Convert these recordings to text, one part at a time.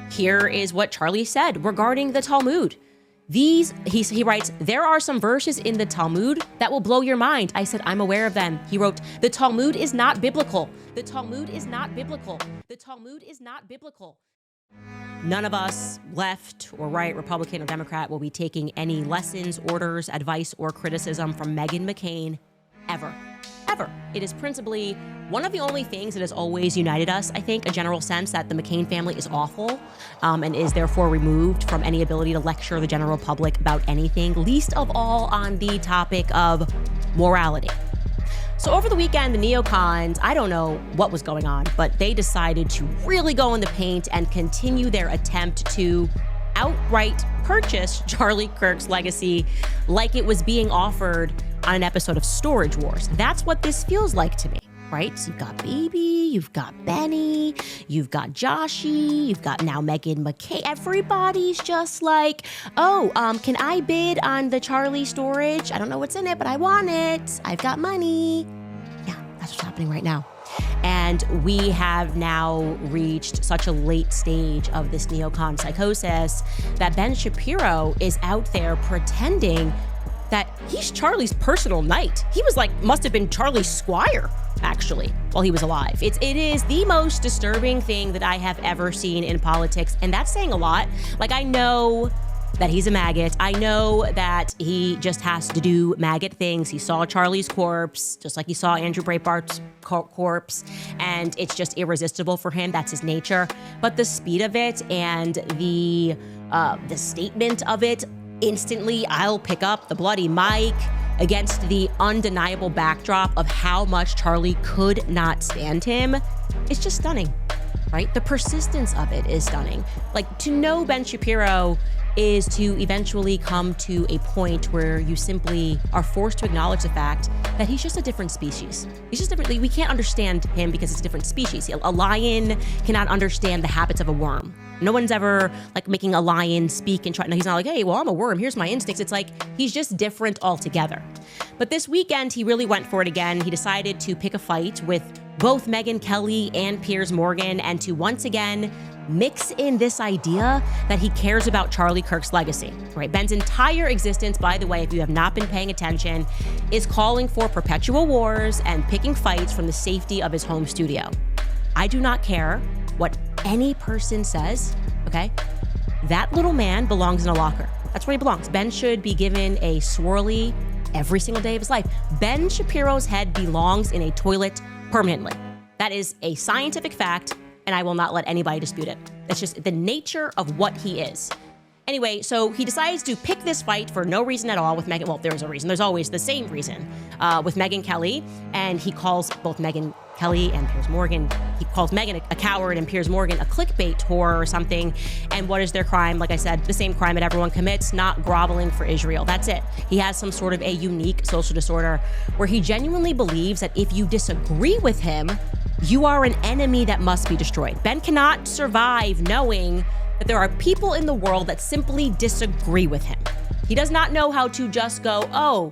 Here is what Charlie said regarding the Talmud. He writes, there are some verses in the Talmud that will blow your mind. I said, I'm aware of them. He wrote, the Talmud is not biblical. The Talmud is not biblical. The Talmud is not biblical. None of us, left or right, Republican or Democrat, will be taking any lessons, orders, advice, or criticism from Meghan McCain ever. Ever. It is principally one of the only things that has always united us, I think, a general sense that the McCain family is awful and is therefore removed from any ability to lecture the general public about anything, least of all on the topic of morality. So over the weekend, the neocons, I don't know what was going on, but they decided to really go in the paint and continue their attempt to outright purchase Charlie Kirk's legacy like it was being offered on an episode of Storage Wars. That's what this feels like to me, right? So you've got Baby, you've got Benny, you've got Joshy, you've got now Meghan McCain. Everybody's just like, can I bid on the Charlie storage? I don't know what's in it, but I want it. I've got money. Yeah, that's what's happening right now. And we have now reached such a late stage of this neocon psychosis that Ben Shapiro is out there pretending that he's Charlie's personal knight. He was must have been Charlie's squire, actually, while he was alive. It is the most disturbing thing that I have ever seen in politics, and that's saying a lot. I know that he's a maggot. I know that he just has to do maggot things. He saw Charlie's corpse, just like he saw Andrew Breitbart's corpse, and it's just irresistible for him. That's his nature. But the speed of it and the statement of it, instantly, I'll pick up the bloody mic against the undeniable backdrop of how much Charlie could not stand him. It's just stunning, right? The persistence of it is stunning. To know Ben Shapiro is to eventually come to a point where you simply are forced to acknowledge the fact that he's just a different species. He's just different. We can't understand him because it's a different species. A lion cannot understand the habits of a worm. No one's ever making a lion speak and try. No, he's not hey, well, I'm a worm. Here's my instincts. It's he's just different altogether. But this weekend, he really went for it again. He decided to pick a fight with both Megyn Kelly and Piers Morgan and to once again mix in this idea that he cares about Charlie Kirk's legacy, right? Ben's entire existence, by the way, if you have not been paying attention, is calling for perpetual wars and picking fights from the safety of his home studio. I do not care what any person says, okay? That little man belongs in a locker. That's where he belongs. Ben should be given a swirly every single day of his life. Ben Shapiro's head belongs in a toilet permanently. That is a scientific fact, and I will not let anybody dispute it. That's just the nature of what he is. Anyway, so he decides to pick this fight for no reason at all with Megyn. Well, there's a reason. There's always the same reason with Megyn Kelly. And he calls both Megyn Kelly and Piers Morgan, he calls Megyn a coward and Piers Morgan a clickbait whore or something. And what is their crime? Like I said, the same crime that everyone commits, not groveling for Israel. That's it. He has some sort of a unique social disorder where he genuinely believes that if you disagree with him, you are an enemy that must be destroyed. Ben cannot survive knowing that there are people in the world that simply disagree with him. He does not know how to just go, oh,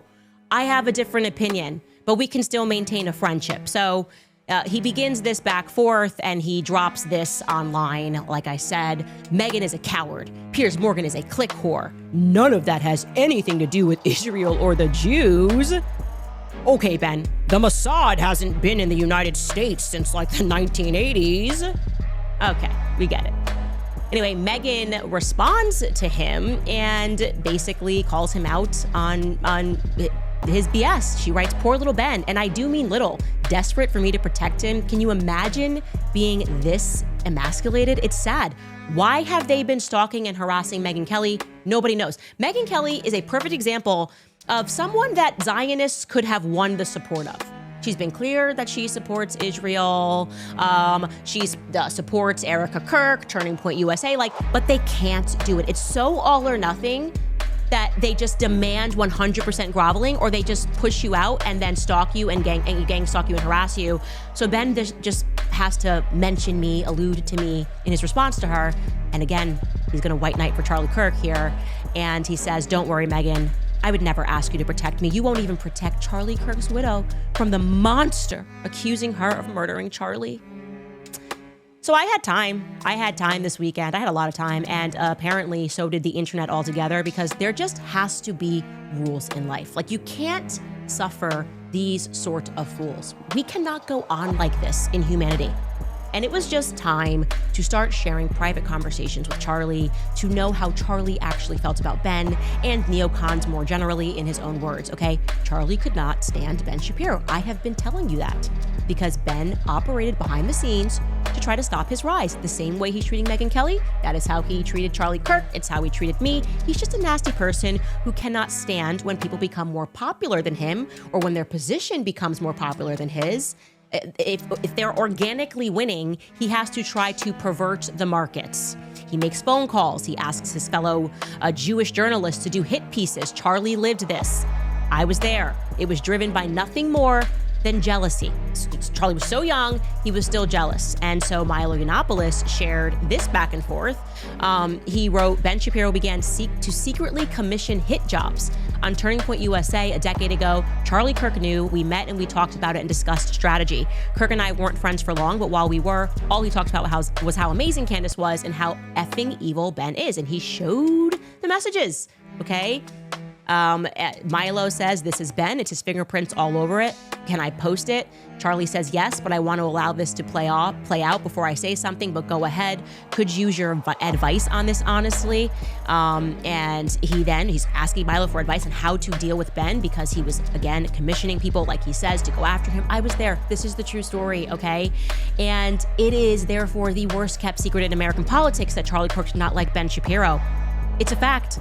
I have a different opinion, but we can still maintain a friendship. So he begins this back forth and he drops this online. Like I said, Megyn is a coward. Piers Morgan is a click whore. None of that has anything to do with Israel or the Jews. Okay, Ben, the Mossad hasn't been in the United States since like the 1980s. Okay, we get it. Anyway, Megyn responds to him and basically calls him out on his BS. She writes, poor little Ben, and I do mean little, desperate for me to protect him. Can you imagine being this emasculated? It's sad. Why have they been stalking and harassing Megyn Kelly? Nobody knows. Megyn Kelly is a perfect example of someone that Zionists could have won the support of. She's been clear that she supports Israel. She supports Erica Kirk, Turning Point USA, but they can't do it. It's so all or nothing that they just demand 100% groveling, or they just push you out and then stalk you and gang stalk you and harass you. So Ben just has to mention me, allude to me in his response to her. And again, he's gonna white knight for Charlie Kirk here. And he says, don't worry, Megyn, I would never ask you to protect me. You won't even protect Charlie Kirk's widow from the monster accusing her of murdering Charlie. So I had time. I had time this weekend. I had a lot of time. And apparently so did the internet altogether, because there just has to be rules in life. Like, you can't suffer these sort of fools. We cannot go on like this in humanity. And it was just time to start sharing private conversations with Charlie, to know how Charlie actually felt about Ben and neocons more generally, in his own words, okay? Charlie could not stand Ben Shapiro. I have been telling you that, because Ben operated behind the scenes to try to stop his rise. The same way he's treating Megyn Kelly, that is how he treated Charlie Kirk. It's how he treated me. He's just a nasty person who cannot stand when people become more popular than him, or when their position becomes more popular than his. If they're organically winning, he has to try to pervert the markets. He makes phone calls. He asks his fellow Jewish journalists to do hit pieces. Charlie lived this. I was there. It was driven by nothing more than jealousy. Charlie was so young, he was still jealous. And so Milo Yiannopoulos shared this back and forth. He wrote, Ben Shapiro began to secretly commission hit jobs. On Turning Point USA a decade ago, Charlie Kirk knew. We met and we talked about it and discussed strategy. Kirk and I weren't friends for long, but while we were, all he talked about was how amazing Candace was and how effing evil Ben is. And he showed the messages, okay? Milo says, this is Ben. It's his fingerprints all over it. Can I post it? Charlie says, yes, but I want to allow this to play out before I say something, but go ahead. Could use your advice on this, honestly. And he's asking Milo for advice on how to deal with Ben, because he was, again, commissioning people, like he says, to go after him. I was there. This is the true story, okay? And it is, therefore, the worst kept secret in American politics that Charlie Kirk did not like Ben Shapiro. It's a fact.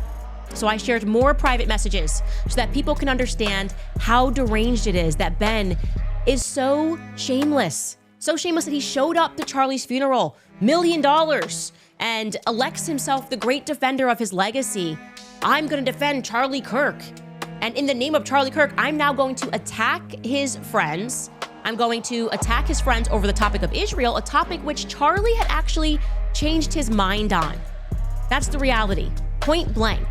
So I shared more private messages so that people can understand how deranged it is that Ben is so shameless. So shameless that he showed up to Charlie's funeral, $1 million, and elects himself the great defender of his legacy. I'm going to defend Charlie Kirk. And in the name of Charlie Kirk, I'm now going to attack his friends. I'm going to attack his friends over the topic of Israel, a topic which Charlie had actually changed his mind on. That's the reality, point blank.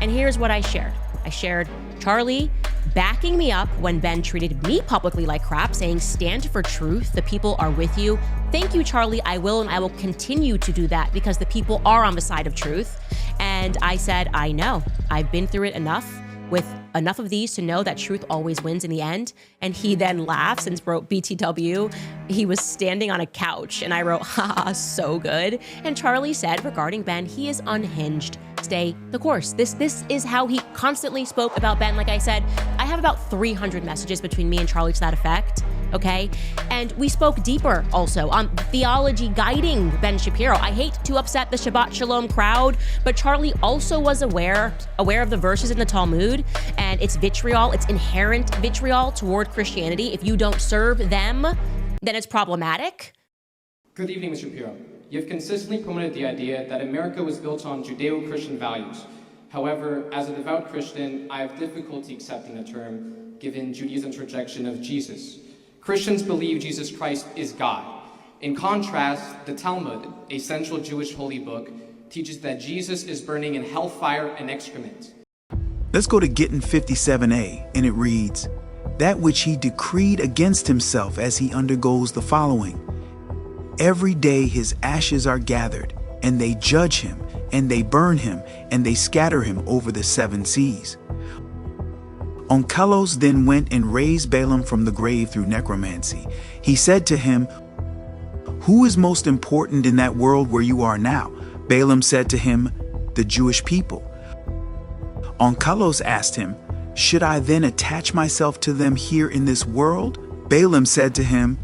And here's what I shared. I shared Charlie backing me up when Ben treated me publicly like crap, saying, stand for truth. The people are with you. Thank you, Charlie. I will, and I will continue to do that, because the people are on the side of truth. And I said, I know. I've been through it enough, with enough of these to know that truth always wins in the end. And he then laughs and wrote BTW. He was standing on a couch, and I wrote, haha, so good. And Charlie said regarding Ben, he is unhinged. Stay the course. This is how he constantly spoke about Ben. Like I said, I have about 300 messages between me and Charlie to that effect, okay? And we spoke deeper also on theology guiding Ben Shapiro. I hate to upset the Shabbat Shalom crowd, but Charlie also was aware of the verses in the Talmud and its vitriol, its inherent vitriol toward Christianity. If you don't serve them, then it's problematic. Good evening, Mr. Shapiro. You have consistently promoted the idea that America was built on Judeo-Christian values. However, as a devout Christian, I have difficulty accepting the term, given Judaism's rejection of Jesus. Christians believe Jesus Christ is God. In contrast, the Talmud, a central Jewish holy book, teaches that Jesus is burning in hellfire and excrement. Let's go to Gittin 57a, and it reads, that which he decreed against himself as he undergoes the following. Every day his ashes are gathered, and they judge him, and they burn him, and they scatter him over the 7 seas. Onkelos then went and raised Balaam from the grave through necromancy. He said to him, who is most important in that world where you are now? Balaam said to him, the Jewish people. Onkelos asked him, should I then attach myself to them here in this world? Balaam said to him,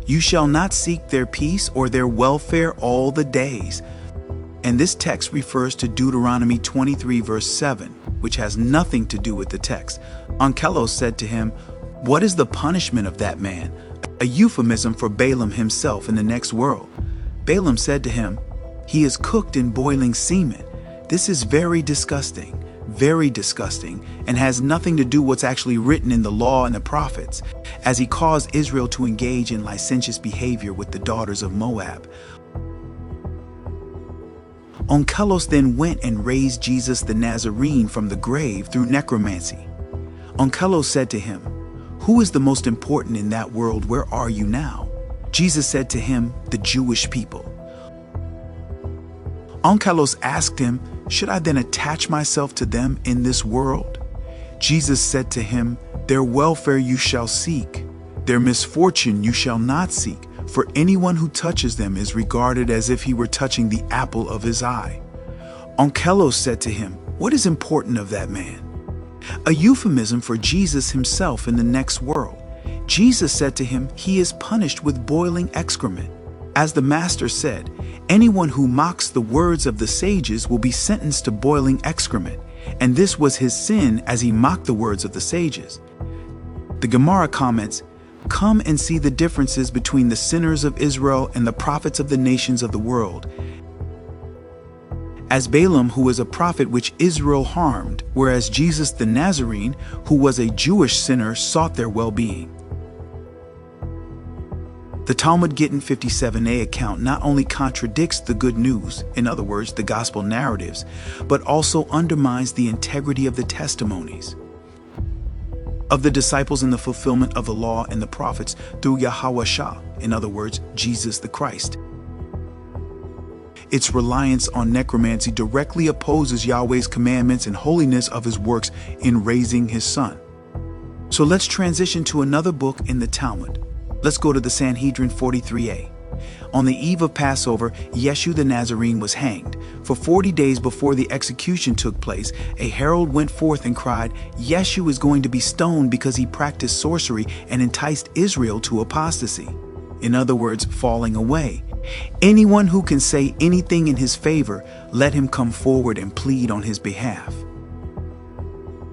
you shall not seek their peace or their welfare all the days. And this text refers to Deuteronomy 23 verse 7, which has nothing to do with the text. Onkelos said to him, what is the punishment of that man? A euphemism for Balaam himself in the next world. Balaam said to him, he is cooked in boiling semen. This is very disgusting, and has nothing to do what's actually written in the law and the prophets, as he caused Israel to engage in licentious behavior with the daughters of Moab. Onkelos then went and raised Jesus the Nazarene from the grave through necromancy. Onkelos said to him, who is the most important in that world? Where are you now? Jesus said to him, the Jewish people. Onkelos asked him, should I then attach myself to them in this world? Jesus said to him, their welfare you shall seek, their misfortune you shall not seek, for anyone who touches them is regarded as if he were touching the apple of his eye. Onkelos said to him, what is important of that man? A euphemism for Jesus himself in the next world. Jesus said to him, he is punished with boiling excrement. As the Master said, anyone who mocks the words of the sages will be sentenced to boiling excrement, and this was his sin as he mocked the words of the sages. The Gemara comments, come and see the differences between the sinners of Israel and the prophets of the nations of the world. As Balaam, who was a prophet which Israel harmed, whereas Jesus the Nazarene, who was a Jewish sinner, sought their well-being. The Talmud Gittin 57a account not only contradicts the good news, in other words, the gospel narratives, but also undermines the integrity of the testimonies of the disciples in the fulfillment of the law and the prophets through Yahawashah, in other words, Jesus the Christ. Its reliance on necromancy directly opposes Yahweh's commandments and holiness of his works in raising his son. So let's transition to another book in the Talmud. Let's go to the Sanhedrin 43a. On the eve of Passover, Yeshu the Nazarene was hanged. For 40 days before the execution took place, a herald went forth and cried, Yeshu is going to be stoned because he practiced sorcery and enticed Israel to apostasy. In other words, falling away. Anyone who can say anything in his favor, let him come forward and plead on his behalf.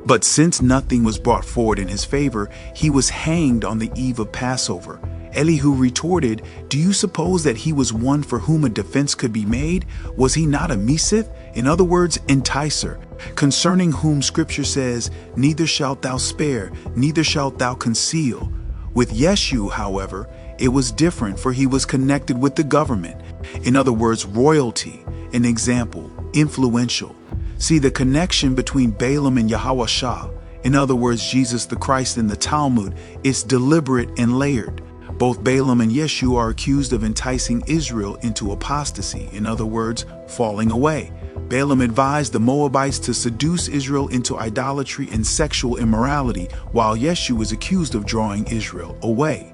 But since nothing was brought forward in his favor, he was hanged on the eve of Passover. Elihu retorted, do you suppose that he was one for whom a defense could be made? Was he not a mesith? In other words, enticer, concerning whom scripture says, neither shalt thou spare, neither shalt thou conceal. With Yeshu, however, it was different, for he was connected with the government. In other words, royalty, an example, influential. See, the connection between Balaam and Yahawashah, in other words, Jesus the Christ in the Talmud, is deliberate and layered. Both Balaam and Yeshu are accused of enticing Israel into apostasy, in other words, falling away. Balaam advised the Moabites to seduce Israel into idolatry and sexual immorality, while Yeshu is accused of drawing Israel away.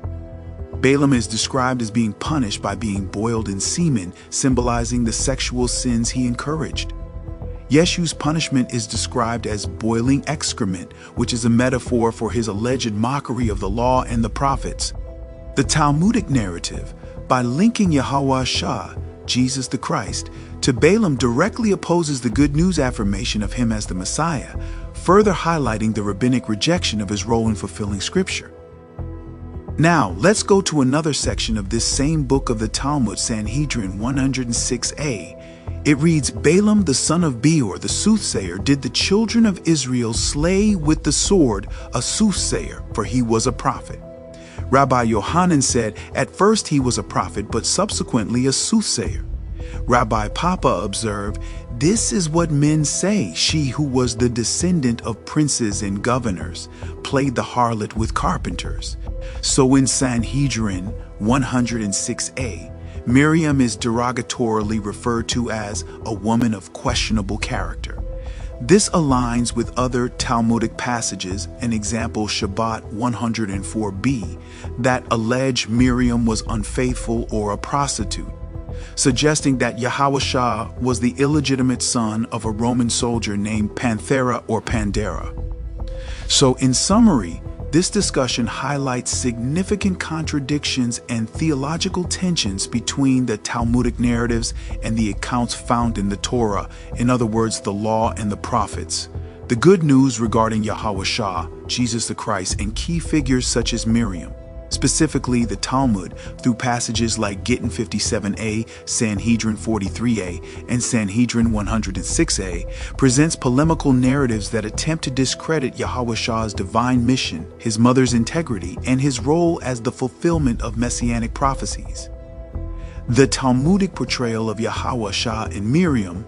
Balaam is described as being punished by being boiled in semen, symbolizing the sexual sins he encouraged. Yeshu's punishment is described as boiling excrement, which is a metaphor for his alleged mockery of the law and the prophets. The Talmudic narrative, by linking Yahawashah, Jesus the Christ, to Balaam directly opposes the good news affirmation of him as the Messiah, further highlighting the rabbinic rejection of his role in fulfilling Scripture. Now, let's go to another section of this same book of the Talmud, Sanhedrin 106a. It reads, Balaam the son of Beor, the soothsayer, did the children of Israel slay with the sword a soothsayer, for he was a prophet. Rabbi Yohanan said, at first he was a prophet, but subsequently a soothsayer. Rabbi Papa observed, this is what men say, she who was the descendant of princes and governors, played the harlot with carpenters. So in Sanhedrin 106a, Miriam is derogatorily referred to as a woman of questionable character. This aligns with other Talmudic passages, an example Shabbat 104b, that allege Miriam was unfaithful or a prostitute, suggesting that Yahawashah was the illegitimate son of a Roman soldier named Panthera or Pandera. So in summary, this discussion highlights significant contradictions and theological tensions between the Talmudic narratives and the accounts found in the Torah, in other words, the law and the prophets. The good news regarding Yahawashah, Jesus the Christ, and key figures such as Miriam, specifically the Talmud, through passages like Gittin 57a, Sanhedrin 43a, and Sanhedrin 106a, presents polemical narratives that attempt to discredit Yahawashah's divine mission, his mother's integrity, and his role as the fulfillment of messianic prophecies. The Talmudic portrayal of Yahawashah and Miriam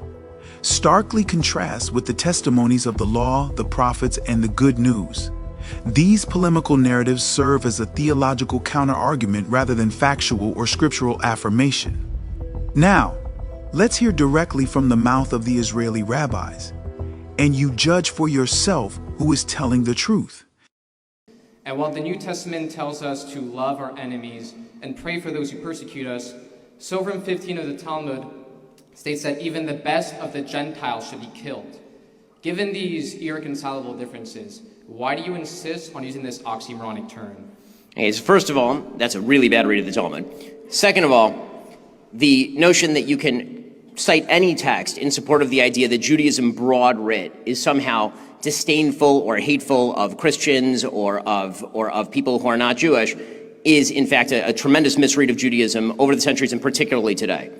starkly contrasts with the testimonies of the law, the prophets, and the good news. These polemical narratives serve as a theological counterargument rather than factual or scriptural affirmation. Now, let's hear directly from the mouth of the Israeli rabbis. And you judge for yourself who is telling the truth. And while the New Testament tells us to love our enemies and pray for those who persecute us, Sovereign 15 of the Talmud states that even the best of the Gentiles should be killed. Given these irreconcilable differences, why do you insist on using this oxymoronic term? Okay, so first of all, that's a really bad read of the Talmud. Second of all, the notion that you can cite any text in support of the idea that Judaism broad writ is somehow disdainful or hateful of Christians or of people who are not Jewish is, in fact, a tremendous misread of Judaism over the centuries and particularly today.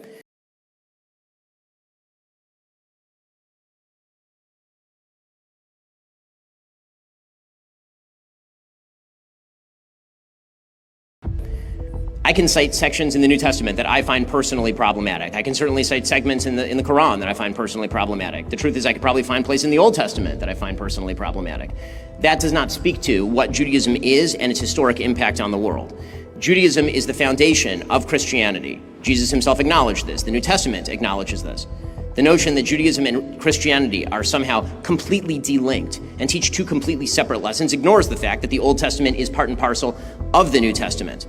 I can cite sections in the New Testament that I find personally problematic. I can certainly cite segments in the Quran that I find personally problematic. The truth is I could probably find place in the Old Testament that I find personally problematic. That does not speak to what Judaism is and its historic impact on the world. Judaism is the foundation of Christianity. Jesus himself acknowledged this. The New Testament acknowledges this. The notion that Judaism and Christianity are somehow completely delinked and teach two completely separate lessons ignores the fact that the Old Testament is part and parcel of the New Testament.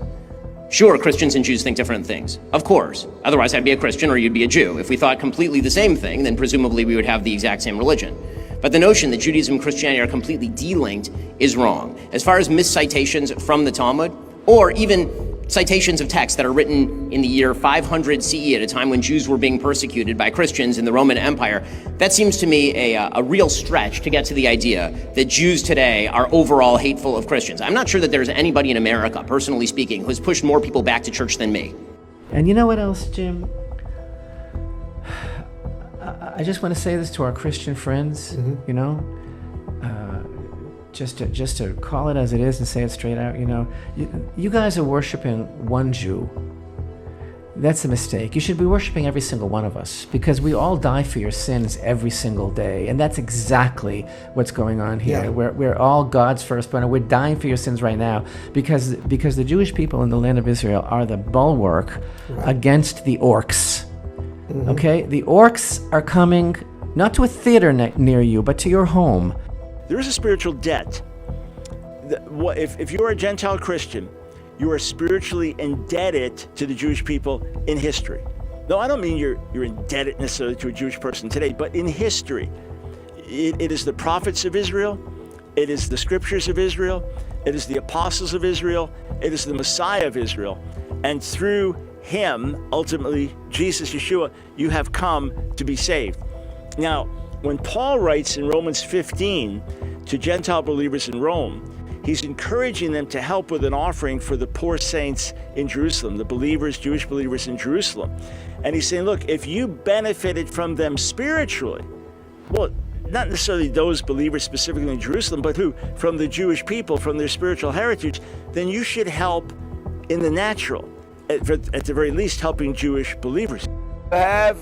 Sure, Christians and Jews think different things. Of course. Otherwise, I'd be a Christian or you'd be a Jew. If we thought completely the same thing, then presumably we would have the exact same religion. But the notion that Judaism and Christianity are completely delinked is wrong. As far as miscitations from the Talmud, or even citations of texts that are written in the year 500 CE at a time when Jews were being persecuted by Christians in the Roman Empire, that seems to me a real stretch to get to the idea that Jews today are overall hateful of Christians. I'm not sure that there's anybody in America, personally speaking, who has pushed more people back to church than me. And you know what else, Jim? I just want to say this to our Christian friends, you know, just to call it as it is and say it straight out, you know, you guys are worshiping one Jew. That's a mistake. You should be worshiping every single one of us because we all die for your sins every single day. And that's exactly what's going on here. Yeah. We're all God's firstborn and we're dying for your sins right now because the Jewish people in the land of Israel are the bulwark against the orcs. Okay? The orcs are coming not to a theater near you, but to your home. There is a spiritual debt. If you're a Gentile Christian, you are spiritually indebted to the Jewish people in history. No, I don't mean you're indebted necessarily to a Jewish person today, but in history. It is the prophets of Israel, it is the scriptures of Israel, it is the apostles of Israel, it is the Messiah of Israel. And through him, ultimately, Jesus, Yeshua, you have come to be saved. Now, when Paul writes in Romans 15 to Gentile believers in Rome, he's encouraging them to help with an offering for the poor saints in Jerusalem, the believers, Jewish believers in Jerusalem. And he's saying, look, if you benefited from them spiritually, well, not necessarily those believers specifically in Jerusalem, but who, from the Jewish people, from their spiritual heritage, then you should help in the natural, at the very least helping Jewish believers. We have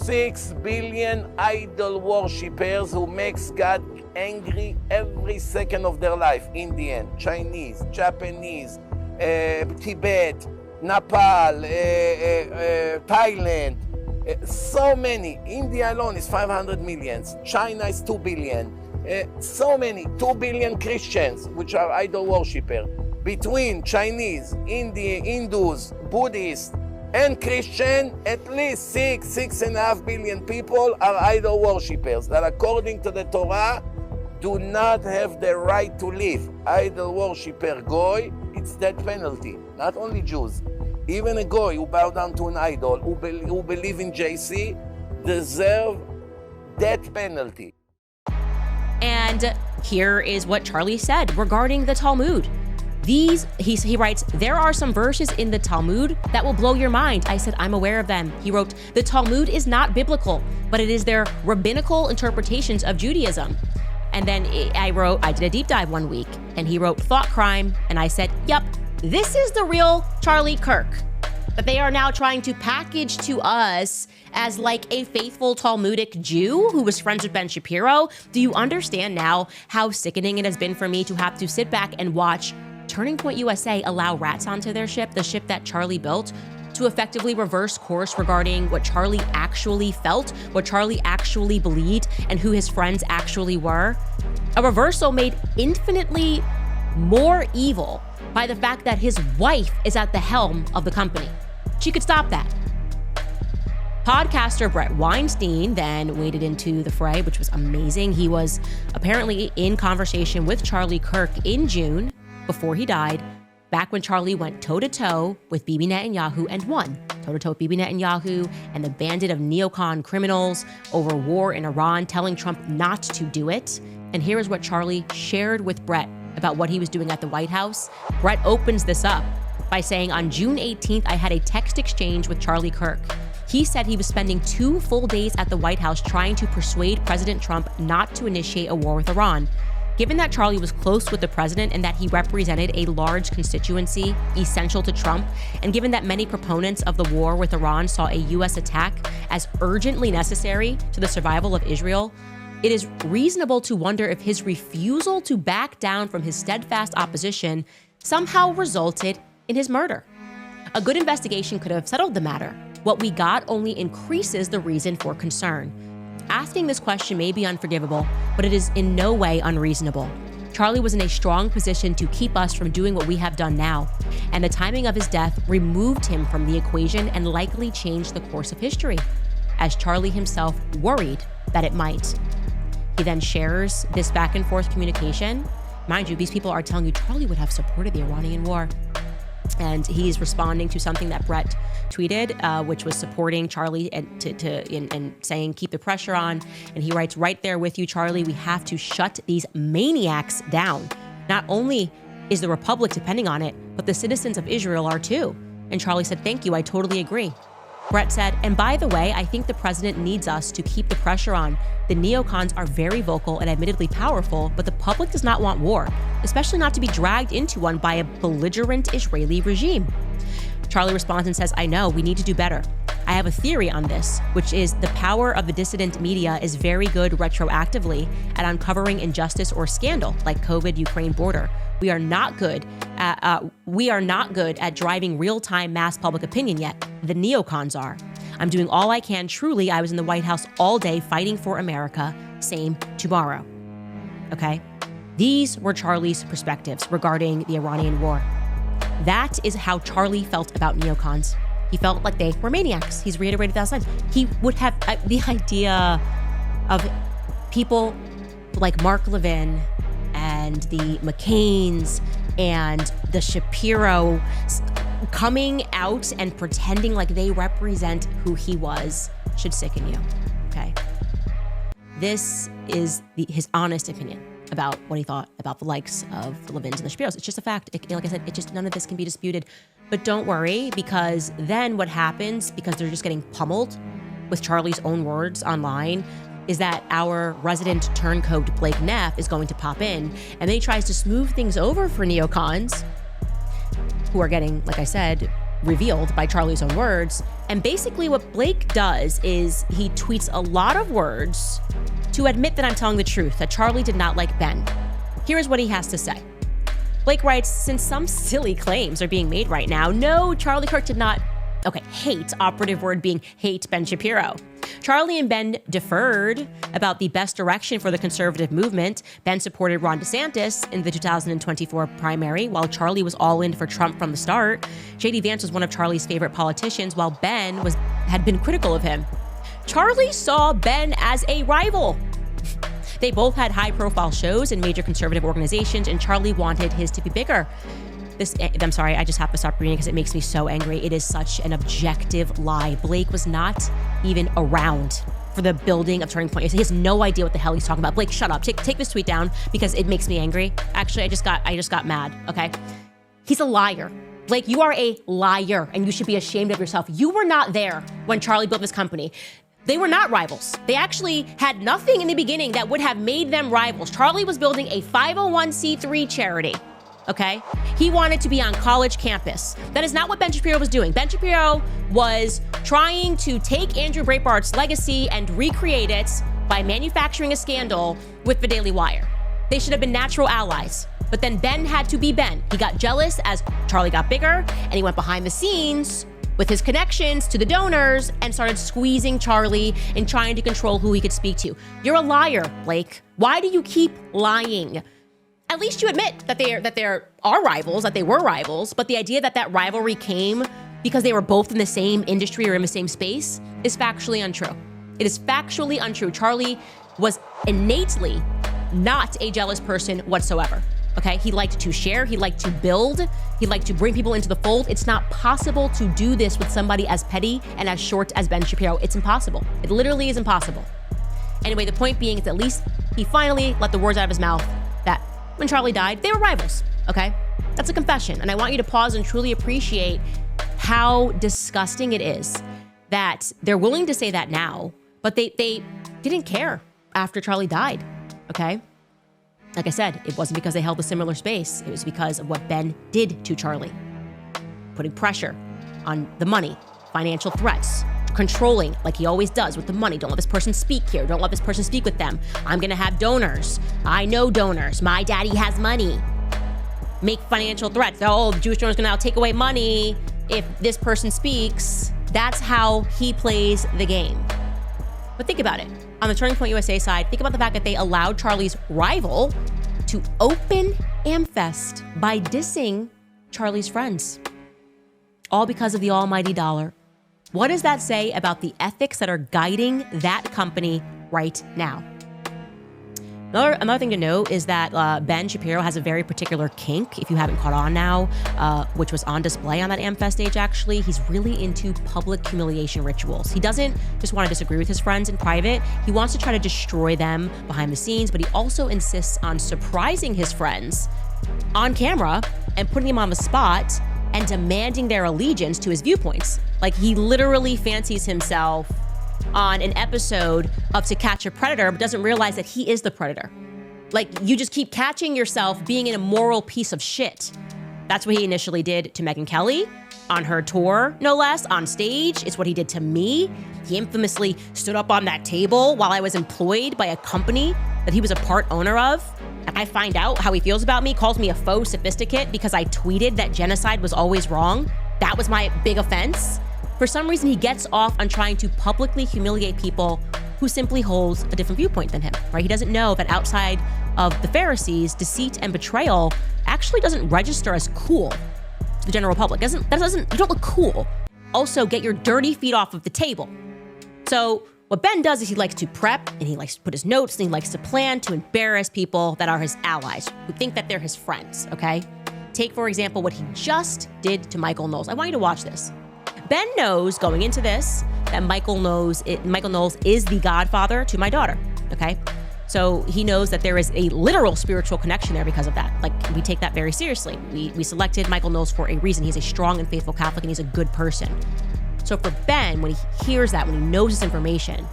6 billion idol worshippers who makes God angry every second of their life. Indian, Chinese, Japanese, Tibet, Nepal, Thailand, so many. India alone is 500 million. China is 2 billion. So many, 2 billion Christians, which are idol worshippers. Between Chinese, Indian, Hindus, Buddhists, and Christian, at least 6.5 billion people are idol worshippers that according to the Torah do not have the right to live. Idol worshipper goy, it's death penalty. Not only Jews, even a goy who bow down to an idol, who believe in JC, deserve death penalty. And here is what Charlie said regarding the Talmud. He writes, there are some verses in the Talmud that will blow your mind. I said, I'm aware of them. He wrote, the Talmud is not biblical, but it is their rabbinical interpretations of Judaism. And then I did a deep dive one week, and he wrote thought crime, and I said, yep, this is the real Charlie Kirk. that they are now trying to package to us as like a faithful Talmudic Jew who was friends with Ben Shapiro. Do you understand now how sickening it has been for me to have to sit back and watch Turning Point USA allow rats onto their ship, the ship that Charlie built, to effectively reverse course regarding what Charlie actually felt, what Charlie actually believed, and who his friends actually were? A reversal made infinitely more evil by the fact that his wife is at the helm of the company. She could stop that. Podcaster Brett Weinstein then waded into the fray, which was amazing. He was apparently in conversation with Charlie Kirk in June, before he died, back when Charlie went toe-to-toe with Bibi Netanyahu and won. Toe-to-toe with Bibi Netanyahu and the bandit of neocon criminals over war in Iran, telling Trump not to do it. And here is what Charlie shared with Brett about what he was doing at the White House. Brett opens this up by saying, on June 18th, I had a text exchange with Charlie Kirk. He said he was spending 2 full days at the White House trying to persuade President Trump not to initiate a war with Iran. Given that Charlie was close with the president and that he represented a large constituency essential to Trump, and given that many proponents of the war with Iran saw a U.S. attack as urgently necessary to the survival of Israel, it is reasonable to wonder if his refusal to back down from his steadfast opposition somehow resulted in his murder. A good investigation could have settled the matter. What we got only increases the reason for concern. Asking this question may be unforgivable, but it is in no way unreasonable. Charlie was in a strong position to keep us from doing what we have done now, and the timing of his death removed him from the equation and likely changed the course of history, as Charlie himself worried that it might. He then shares this back and forth communication. Mind you, these people are telling you Charlie would have supported the Iranian war. And he's responding to something that Brett tweeted, which was supporting Charlie and saying, keep the pressure on. And he writes, right there with you, Charlie, we have to shut these maniacs down. Not only is the Republic depending on it, but the citizens of Israel are too. And Charlie said, thank you, I totally agree. Brett said, and by the way, I think the president needs us to keep the pressure on. The neocons are very vocal and admittedly powerful, but the public does not want war, especially not to be dragged into one by a belligerent Israeli regime. Charlie responds and says, I know, we need to do better. I have a theory on this, which is the power of the dissident media is very good retroactively at uncovering injustice or scandal, like COVID Ukraine border. We are not good at driving real-time mass public opinion yet. The neocons are. I'm doing all I can. Truly, I was in the White House all day fighting for America. Same tomorrow. Okay? These were Charlie's perspectives regarding the Iranian war. That is how Charlie felt about neocons. He felt like they were maniacs. He's reiterated that times. He would have the idea of people like Mark Levin and the McCains and the Shapiro coming out and pretending like they represent who he was should sicken you, okay? This is his honest opinion about what he thought about the likes of the Levins and the Shapiros. It's just a fact. Like I said, none of this can be disputed. But don't worry, because then what happens, because they're just getting pummeled with Charlie's own words online, is that our resident turncoat Blake Neff is going to pop in, and then he tries to smooth things over for neocons, who are getting, like I said, revealed by Charlie's own words. And basically what Blake does is he tweets a lot of words to admit that I'm telling the truth, that Charlie did not like Ben. Here is what he has to say. Blake writes, since some silly claims are being made right now, no, Charlie Kirk did not, hate, operative word being hate Ben Shapiro. Charlie and Ben deferred about the best direction for the conservative movement. Ben supported Ron DeSantis in the 2024 primary, while Charlie was all in for Trump from the start. J.D. Vance was one of Charlie's favorite politicians, while Ben had been critical of him. Charlie saw Ben as a rival. They both had high-profile shows in major conservative organizations, and Charlie wanted his to be bigger. I'm sorry, I just have to stop reading because it makes me so angry. It is such an objective lie. Blake was not even around for the building of Turning Point. He has no idea what the hell he's talking about. Blake, shut up. Take this tweet down because it makes me angry. Actually, I just got mad, okay? He's a liar. Blake, you are a liar, and you should be ashamed of yourself. You were not there when Charlie built this company. They were not rivals. They actually had nothing in the beginning that would have made them rivals. Charlie was building a 501c3 charity. okay? He wanted to be on college campus. That is not what Ben Shapiro was doing. Ben Shapiro was trying to take Andrew Breitbart's legacy and recreate it by manufacturing a scandal with the Daily Wire. They should have been natural allies. But then Ben had to be Ben. He got jealous as Charlie got bigger, and he went behind the scenes with his connections to the donors and started squeezing Charlie and trying to control who he could speak to. You're a liar, Blake. Why do you keep lying? At least you admit that there are rivals, that they were rivals, but the idea that that rivalry came because they were both in the same industry or in the same space is factually untrue. It is factually untrue. Charlie was innately not a jealous person whatsoever. Okay, he liked to share, he liked to build, he liked to bring people into the fold. It's not possible to do this with somebody as petty and as short as Ben Shapiro. It's impossible. It literally is impossible. Anyway, the point being is at least he finally let the words out of his mouth that when Charlie died, they were rivals, okay? That's a confession, and I want you to pause and truly appreciate how disgusting it is that they're willing to say that now, but they didn't care after Charlie died, okay? Like I said, it wasn't because they held a similar space. It was because of what Ben did to Charlie. Putting pressure on the money, financial threats, controlling like he always does with the money. Don't let this person speak here. Don't let this person speak with them. I'm gonna have donors. I know donors. My daddy has money. Make financial threats. Oh, the Jewish donors gonna now take away money if this person speaks. That's how he plays the game. But think about it. On the Turning Point USA side, think about the fact that they allowed Charlie's rival to open Amfest by dissing Charlie's friends. All because of the almighty dollar. What does that say about the ethics that are guiding that company right now? Another thing to note is that Ben Shapiro has a very particular kink, if you haven't caught on now, which was on display on that Amfest stage, actually. He's really into public humiliation rituals. He doesn't just want to disagree with his friends in private. He wants to try to destroy them behind the scenes, but he also insists on surprising his friends on camera and putting them on the spot and demanding their allegiance to his viewpoints. Like, he literally fancies himself on an episode of To Catch a Predator, but doesn't realize that he is the predator. Like, you just keep catching yourself being an immoral piece of shit. That's what he initially did to Megyn Kelly on her tour, no less, on stage. It's what he did to me. He infamously stood up on that table while I was employed by a company that he was a part owner of. And I find out how he feels about me, calls me a faux sophisticate because I tweeted that genocide was always wrong. That was my big offense. For some reason, he gets off on trying to publicly humiliate people who simply holds a different viewpoint than him, right? He doesn't know that outside of the Pharisees, deceit and betrayal actually doesn't register as cool to the general public. You don't look cool. Also, get your dirty feet off of the table. So what Ben does is he likes to prep and he likes to put his notes and he likes to plan to embarrass people that are his allies, who think that they're his friends, okay? Take, for example, what he just did to Michael Knowles. I want you to watch this. Ben knows going into this that Michael Knowles is the godfather to my daughter, okay? So he knows that there is a literal spiritual connection there because of that. Like, we take that very seriously. We selected Michael Knowles for a reason. He's a strong and faithful Catholic and he's a good person. So for Ben, when he hears that, when he knows this information,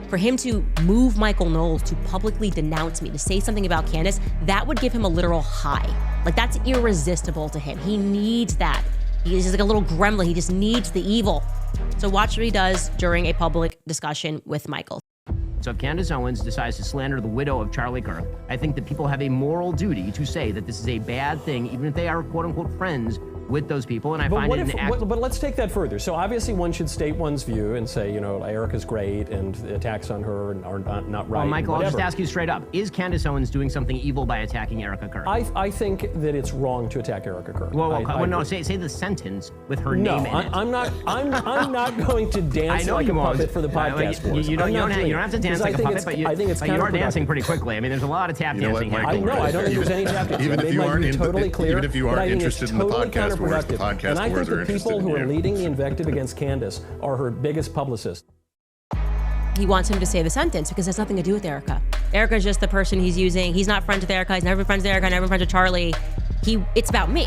for him to move Michael Knowles to publicly denounce me, to say something about Candace, that would give him a literal high. Like, that's irresistible to him. He needs that. He's just like a little gremlin. He just needs the evil. So watch what he does during a public discussion with Michael. So if Candace Owens decides to slander the widow of Charlie Kirk, I think that people have a moral duty to say that this is a bad thing, even if they are quote-unquote friends with those people, and I find it an act. But let's take that further. So obviously one should state one's view and say, you know, Erica's great and the attacks on her are not right. Well, Michael, I'll whatever. just ask you straight up. Is Candace Owens doing something evil by attacking Erica Kirk? I think that it's wrong to attack Erica Kirk. No, say the sentence with her name in it. I'm not going to dance like a puppet for the podcast wars. You don't have to dance like a puppet, but you are dancing pretty quickly. I mean, there's a lot of tap dancing here. I don't think there's any tap dancing. Even if you aren't even if you aren't interested in the podcast wars, the podcast and I think wars are the people who are interested in leading the invective against Candace are her biggest publicists. He wants him to say the sentence because it has nothing to do with Erica. Erica's just the person he's using. He's not friends with Erica. He's never been friends with Erica, never been friends with Charlie. It's about me.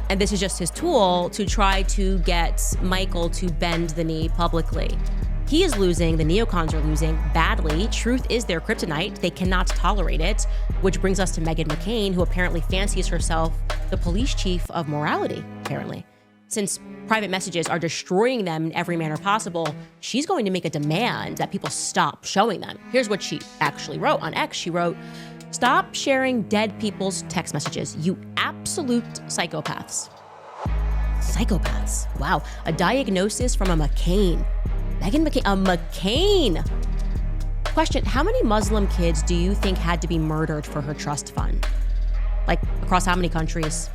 And this is just his tool to try to get Michael to bend the knee publicly. He is losing, the neocons are losing badly. Truth is their kryptonite. They cannot tolerate it. Which brings us to Meghan McCain, who apparently fancies herself the police chief of morality, apparently. Since private messages are destroying them in every manner possible, she's going to make a demand that people stop showing them. Here's what she actually wrote on X. She wrote, "Stop sharing dead people's text messages, you absolute psychopaths." Psychopaths. Wow. A diagnosis from a McCain. Meghan McCain. A McCain. Question, how many Muslim kids do you think had to be murdered for her trust fund? Like, across how many countries?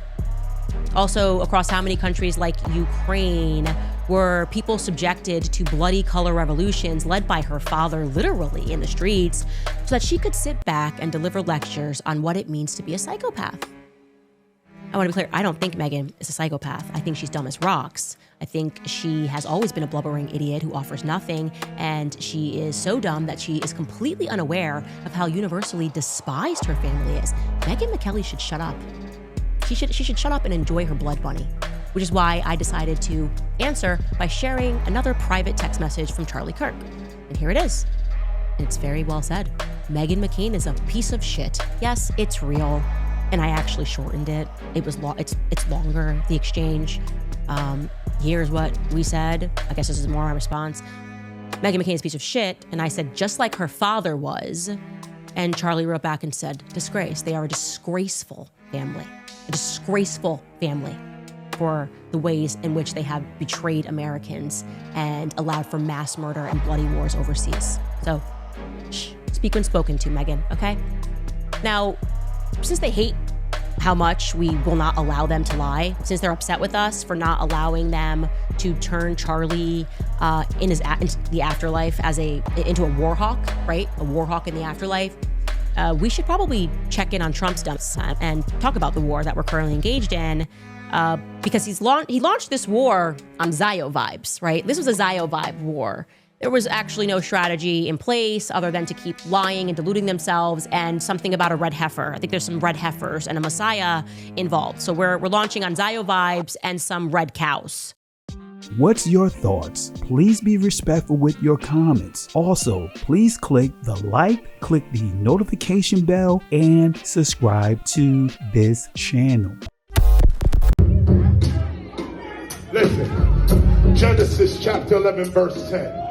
Also, across how many countries like Ukraine were people subjected to bloody color revolutions led by her father literally in the streets so that she could sit back and deliver lectures on what it means to be a psychopath? I want to be clear, I don't think Meghan is a psychopath. I think she's dumb as rocks. I think she has always been a blubbering idiot who offers nothing, and she is so dumb that she is completely unaware of how universally despised her family is. Meghan McKelly should shut up. She should shut up and enjoy her blood bunny, which is why I decided to answer by sharing another private text message from Charlie Kirk. And here it is. And it's very well said. Meghan McCain is a piece of shit. Yes, it's real. And I actually shortened it. It was it's longer, the exchange. Here's what we said. I guess this is more my response. Meghan McCain is a piece of shit. And I said, just like her father was. And Charlie wrote back and said, disgrace. They are a disgraceful family. A disgraceful family for the ways in which they have betrayed Americans and allowed for mass murder and bloody wars overseas. So, speak when spoken to, Meghan, okay? Now, since they hate how much we will not allow them to lie, since they're upset with us for not allowing them to turn Charlie into the afterlife into a war hawk, right? A war hawk in the afterlife. We should probably check in on Trump's dumps and talk about the war that we're currently engaged in, because he launched this war on Zio vibes, right? This was a Zio vibe war. There was actually no strategy in place other than to keep lying and deluding themselves, and something about a red heifer. I think there's some red heifers and a messiah involved. So we're launching on Zio vibes and some red cows. What's your thoughts? Please be respectful with your comments. Also, please click the like, click the notification bell, and subscribe to this channel. Listen, Genesis chapter 11 verse 10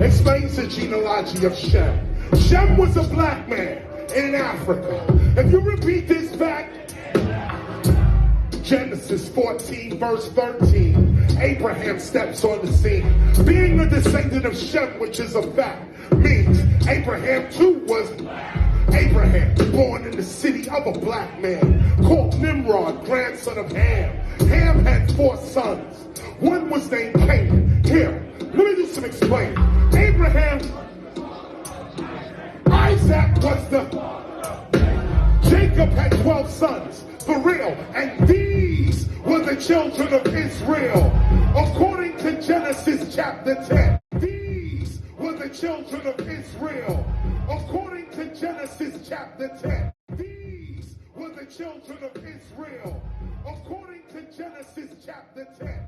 explains the genealogy of Shem. Shem was a black man in Africa. If you repeat this back, Genesis 14 verse 13, Abraham steps on the scene. Being a descendant of Shem, which is a fact, means Abraham too was Abraham, born in the city of a black man called Nimrod, grandson of Ham. Ham had 4 sons. One was named Canaan. Here, let me do some explaining. Abraham, Isaac was Jacob had 12 sons, for real, and these were the children of Israel. According to Genesis chapter 10, these were the children of Israel. According to Genesis chapter 10, these were the children of Israel. According to Genesis chapter 10.